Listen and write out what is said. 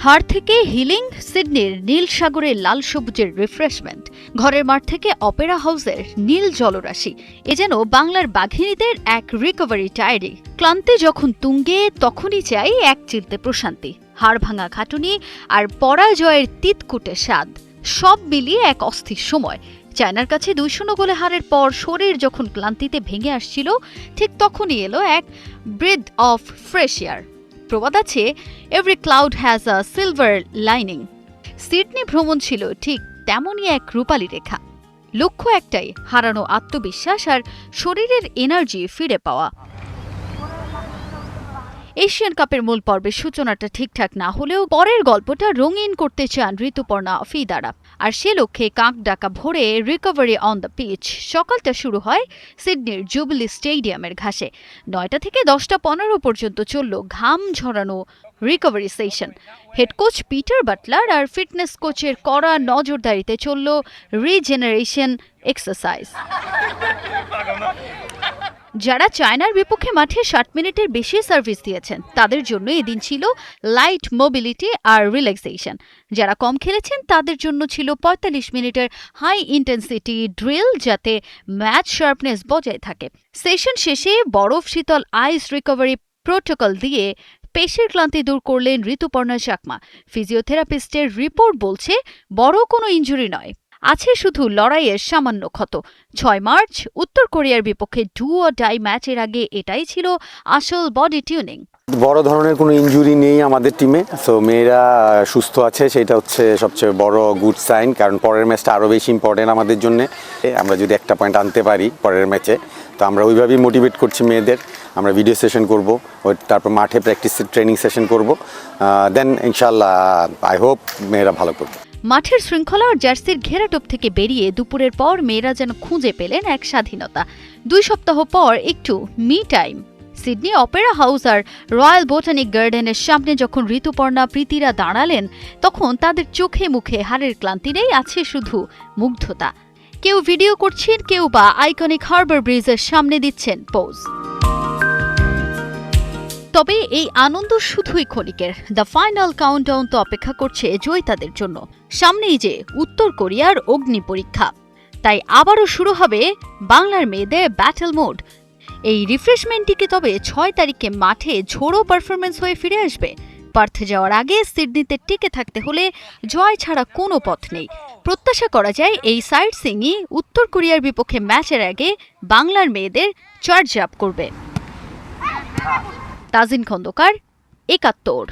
হাড় থেকে হিলিং, সিডনির নীল সাগরের লাল সবুজের রিফ্রেশমেন্ট, ঘরের মাঠ থেকে অপেরা হাউসের নীল জলরাশি, এ যেন বাংলার বাঘিনীদের এক রিকভারি ডায়েরি। ক্লান্তি যখন তুঙ্গে, তখনই চাই এক চিলতে প্রশান্তি, হাড় ভাঙা খাটুনি আর পরাজয়ের তিতকুটে স্বাদ, সব মিলিয়ে এক অস্থির সময়। চায়নার কাছে 2-0 গোলে হারের পর শরীর যখন ক্লান্তিতে ভেঙে আসছিল, ঠিক তখনই এলো এক ব্রিথ অফ ফ্রেশ এয়ার। প্রবাদ আছে, every cloud has a silver lining. Sydney ভ্রমণ ছিল ঠিক তেমনই এক রূপালী রেখা। লক্ষ্য একটাই, হারানো আত্মবিশ্বাস আর শরীরের এনার্জি ফিরে পাওয়া। এশিয়ান কাপের মূল পর্বের সূচনাটা ঠিকঠাক না হলেও পরের গল্পটা রঙিন করতে চান ঋতুপর্ণা ফিদারা, আর সে লক্ষ্যে কাক ডাকা ভোরে রিকভারি অন দ্য পিচ। সকালটা শুরু হয় সিডনির জুবিলি স্টেডিয়ামের ঘাসে। 9টা থেকে 10টা 15 পর্যন্ত চলল ঘাম ঝরানো recovery session. Head coach Peter Butler আর ফিটনেস কোচের কড়া নজরদারিতে চলল রিজেনারেশন এক্সারসাইজ। যারা চায়নার বিপক্ষে মাঠে 60 মিনিটের বেশি সার্ভিস দিয়েছেন, তাদের জন্য এদিন ছিল লাইট মোবিলিটি আর রিল্যাক্সেশন। যারা কম খেলেছেন, তাদের জন্য ছিল 45 মিনিটের হাই ইন্টেন্সিটি ড্রিল, যাতে ম্যাচ শার্পনেস বজায় থাকে। সেশন শেষে বরফ শীতল আইস রিকভারি প্রোটোকল দিয়ে পেশির ক্লান্তি দূর করলেন ঋতুপর্ণা চাকমা। ফিজিওথেরাপিস্টের রিপোর্ট বলছে, বড় কোনো ইনজুরি নয়, আছে শুধু লড়াইয়ের সামান্য ক্ষত। 6 মার্চ উত্তর কোরিয়ার বিপক্ষে ডু অর ডাই ম্যাচের আগে এটাই ছিল আসল বডি টিউনিং। বড় ধরনের কোনো ইনজুরি নেই আমাদের টিমে, সো মেয়েরা সুস্থ আছে, সেটা হচ্ছে সবচেয়ে বড় গুড সাইন। কারণ পরের ম্যাচটা আরও বেশি ইম্পর্টেন্ট আমাদের জন্য। আমরা যদি একটা পয়েন্ট আনতে পারি পরের ম্যাচে, তো আমরা ওইভাবেই মোটিভেট করছি মেয়েদের। আমরা ভিডিও সেশন করব, তারপর মাঠে প্র্যাকটিস ট্রেনিং সেশন করব, দেন ইনশাল্লাহ আই হোপ মেয়েরা ভালো করবে। মাঠের শৃঙ্খলা আর জার্সির ঘেরাটোপ থেকে বেরিয়ে দুপুরের পর মেয়েরা যেন খুঁজে পেলেন এক স্বাধীনতা। 2 সপ্তাহ পর একটু me time. Sydney Opera House আর রয়্যাল বোটানিক গার্ডেনের সামনে যখন ঋতুপর্ণা প্রীতিরা দাঁড়ালেন, তখন তাদের চোখে মুখে হাড়ের ক্লান্তি নেই, আছে শুধু মুগ্ধতা। কেউ ভিডিও করছেন, কেউ বা আইকনিক হারবার ব্রিজের সামনে দিচ্ছেন পোজ। তবে এই আনন্দ শুধুই ক্ষণিকের। দ্য ফাইনাল কাউন্টডাউন তো অপেক্ষা করছে জয়িতাদের জন্য। সামনেই যে উত্তর কোরিয়ার অগ্নি পরীক্ষা, তাই আবারও শুরু হবে বাংলার মেয়েদের ব্যাটল মোড। এই রিফ্রেশমেন্টটি তবে 6 তারিখে মাঠে ঝোড়ো পারফরমেন্স হয়ে ফিরে আসবে। পার্থে যাওয়ার আগে সিডনিতে টিকে থাকতে হলে জয় ছাড়া কোনো পথ নেই। প্রত্যাশা করা যায় এই সাইড সিংই উত্তর কোরিয়ার বিপক্ষে ম্যাচের আগে বাংলার মেয়েদের চার্জ আপ করবে। তাজিন খন্দকার, ৭১।